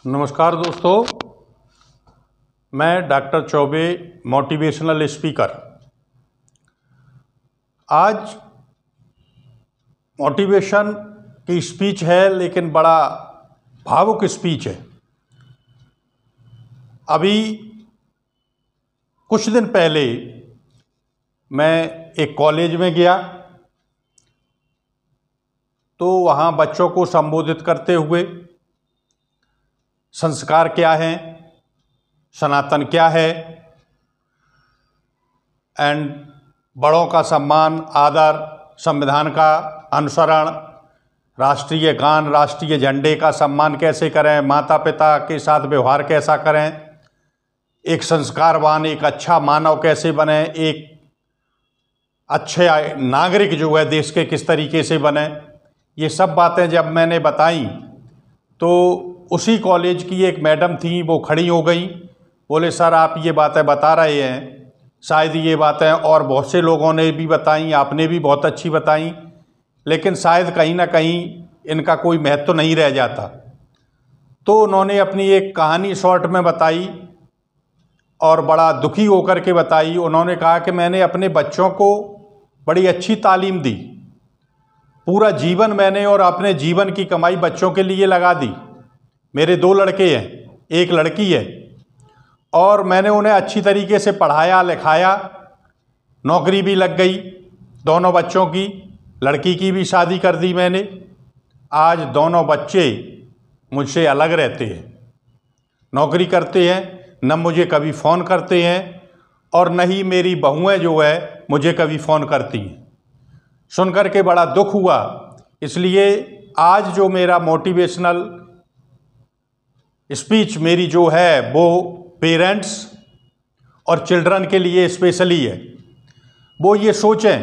नमस्कार दोस्तों, मैं डॉक्टर चौबे, मोटिवेशनल स्पीकर। आज मोटिवेशन की स्पीच है, लेकिन बड़ा भावुक स्पीच है। अभी कुछ दिन पहले मैं एक कॉलेज में गया, तो वहाँ बच्चों को संबोधित करते हुए संस्कार क्या हैं, सनातन क्या है, एंड बड़ों का सम्मान, आदर, संविधान का अनुसरण, राष्ट्रीय गान, राष्ट्रीय झंडे का सम्मान कैसे करें, माता पिता के साथ व्यवहार कैसा करें, एक संस्कारवान, एक अच्छा मानव कैसे बने, एक अच्छे नागरिक जो है देश के किस तरीके से बने, ये सब बातें जब मैंने बताई तो उसी कॉलेज की एक मैडम थी, वो खड़ी हो गई। बोले, सर आप ये बातें बता रहे हैं, शायद ये बातें और बहुत से लोगों ने भी बताई, आपने भी बहुत अच्छी बताई, लेकिन शायद कहीं ना कहीं इनका कोई महत्व नहीं रह जाता। तो उन्होंने अपनी एक कहानी शॉर्ट में बताई और बड़ा दुखी होकर के बताई। उन्होंने कहा कि मैंने अपने बच्चों को बड़ी अच्छी तालीम दी, पूरा जीवन मैंने और अपने जीवन की कमाई बच्चों के लिए लगा दी। मेरे 2 लड़के हैं, एक लड़की है, और मैंने उन्हें अच्छी तरीके से पढ़ाया लिखाया, नौकरी भी लग गई दोनों बच्चों की, लड़की की भी शादी कर दी मैंने। आज दोनों बच्चे मुझसे अलग रहते हैं, नौकरी करते हैं, न मुझे कभी फ़ोन करते हैं और न ही मेरी बहुएं जो है मुझे कभी फ़ोन करती हैं। सुनकर के बड़ा दुख हुआ। इसलिए आज जो मेरा मोटिवेशनल स्पीच मेरी जो है वो पेरेंट्स और चिल्ड्रन के लिए स्पेशली है। वो ये सोचें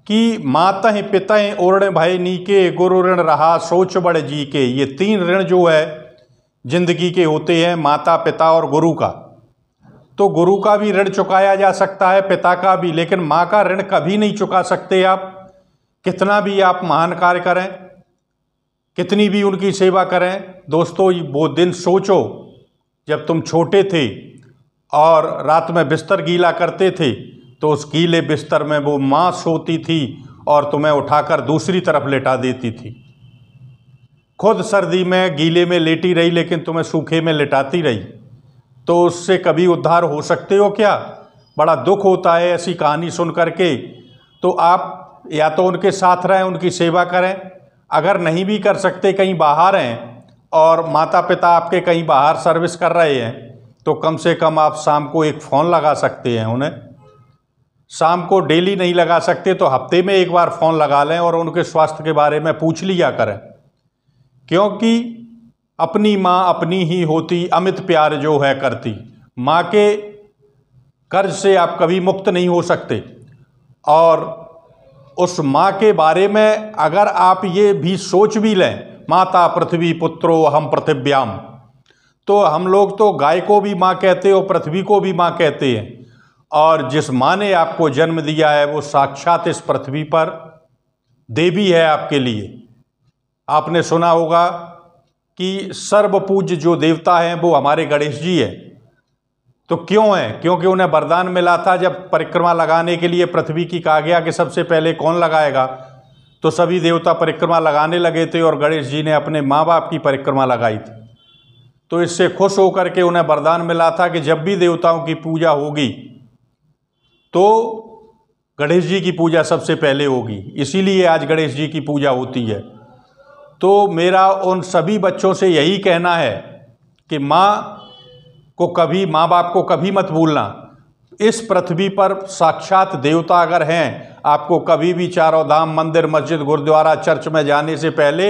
कि मातः पितः ओरण भय नीके, गुरु ऋण रहा सोच बड़ जी के। ये 3 ऋण जो है जिंदगी के होते हैं, माता पिता और गुरु का। तो गुरु का भी ऋण चुकाया जा सकता है, पिता का भी, लेकिन माँ का ऋण कभी नहीं चुका सकते आप। कितना भी आप महान कार्य करें, कितनी भी उनकी सेवा करें। दोस्तों, वो दिन सोचो जब तुम छोटे थे और रात में बिस्तर गीला करते थे, तो उस गीले बिस्तर में वो माँ सोती थी और तुम्हें उठाकर दूसरी तरफ लेटा देती थी। खुद सर्दी में गीले में लेटी रही, लेकिन तुम्हें सूखे में लेटाती रही। तो उससे कभी उद्धार हो सकते हो क्या? बड़ा दुख होता है ऐसी कहानी सुन करके। तो आप या तो उनके साथ रहें, उनकी सेवा करें। अगर नहीं भी कर सकते, कहीं बाहर हैं और माता पिता आपके कहीं बाहर सर्विस कर रहे हैं, तो कम से कम आप शाम को एक फ़ोन लगा सकते हैं उन्हें। शाम को डेली नहीं लगा सकते तो हफ्ते में एक बार फ़ोन लगा लें और उनके स्वास्थ्य के बारे में पूछ लिया करें। क्योंकि अपनी माँ अपनी ही होती, अमित प्यार जो है करती। माँ के कर्ज से आप कभी मुक्त नहीं हो सकते। और उस माँ के बारे में अगर आप ये भी सोच भी लें, माता पृथ्वी पुत्रो हम पृथिव्याम, तो हम लोग तो गाय को भी माँ कहते हैं और पृथ्वी को भी माँ कहते हैं। और जिस माँ ने आपको जन्म दिया है वो साक्षात इस पृथ्वी पर देवी है आपके लिए। आपने सुना होगा कि सर्वपूज्य जो देवता हैं वो हमारे गणेश जी हैं। तो क्यों हैं? क्योंकि उन्हें वरदान मिला था, जब परिक्रमा लगाने के लिए पृथ्वी की कहा गया कि सबसे पहले कौन लगाएगा, तो सभी देवता परिक्रमा लगाने लगे थे और गणेश जी ने अपने माँ बाप की परिक्रमा लगाई थी। तो इससे खुश होकर के उन्हें वरदान मिला था कि जब भी देवताओं की पूजा होगी तो गणेश जी की पूजा सबसे पहले होगी। इसीलिए आज गणेश जी की पूजा होती है। तो मेरा उन सभी बच्चों से यही कहना है कि माँ बाप को कभी मत भूलना। इस पृथ्वी पर साक्षात देवता अगर हैं, आपको कभी भी चारों धाम, मंदिर, मस्जिद, गुरुद्वारा, चर्च में जाने से पहले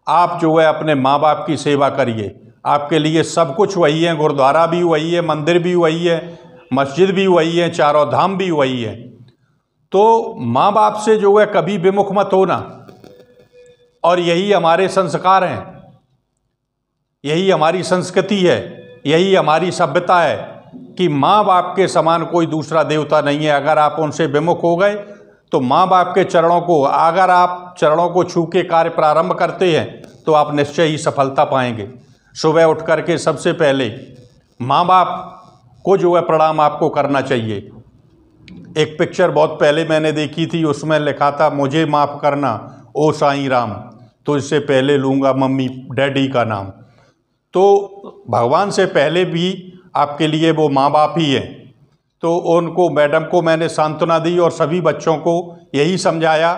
आप जो है अपने माँ बाप की सेवा करिए। आपके लिए सब कुछ वही है, गुरुद्वारा भी वही है, मंदिर भी वही है, मस्जिद भी वही है, चारों धाम भी वही है। तो माँ बाप से जो है कभी विमुख मत होना। और यही हमारे संस्कार हैं, यही हमारी संस्कृति है, यही हमारी सभ्यता है कि माँ बाप के समान कोई दूसरा देवता नहीं है। अगर आप उनसे विमुख हो गए तो माँ बाप के चरणों को, अगर आप चरणों को छू के कार्य प्रारंभ करते हैं तो आप निश्चय ही सफलता पाएंगे। सुबह उठ कर के सबसे पहले माँ बाप को जो है प्रणाम आपको करना चाहिए। एक पिक्चर बहुत पहले मैंने देखी थी, उसमें लिखा था मुझे माफ़ करना ओ साईं राम, तो इससे पहले लूँगा मम्मी डैडी का नाम। तो भगवान से पहले भी आपके लिए वो माँ बाप ही हैं। तो उनको, मैडम को मैंने सांत्वना दी और सभी बच्चों को यही समझाया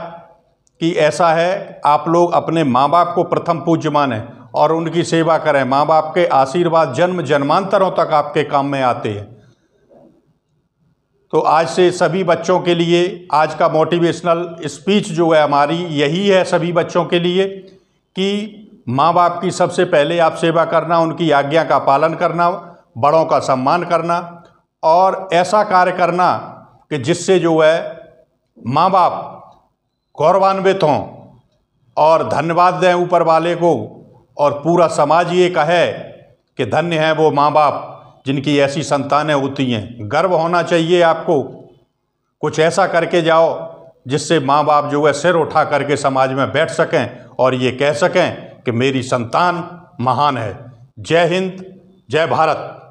कि ऐसा है, आप लोग अपने माँ बाप को प्रथम पूज्य मानें और उनकी सेवा करें। माँ बाप के आशीर्वाद जन्म जन्मांतरों तक आपके काम में आते हैं। तो आज से सभी बच्चों के लिए आज का मोटिवेशनल स्पीच जो है हमारी यही है सभी बच्चों के लिए कि माँ बाप की सबसे पहले आप सेवा करना, उनकी आज्ञा का पालन करना, बड़ों का सम्मान करना और ऐसा कार्य करना कि जिससे जो है माँ बाप गौरवान्वित हों और धन्यवाद दें ऊपर वाले को, और पूरा समाज ये कहे कि धन्य है वो माँ बाप जिनकी ऐसी संतानें होती हैं। गर्व होना चाहिए आपको, कुछ ऐसा करके जाओ जिससे माँ बाप जो है सिर उठा करके समाज में बैठ सकें और ये कह सकें कि मेरी संतान महान है। जय हिंद, जय भारत।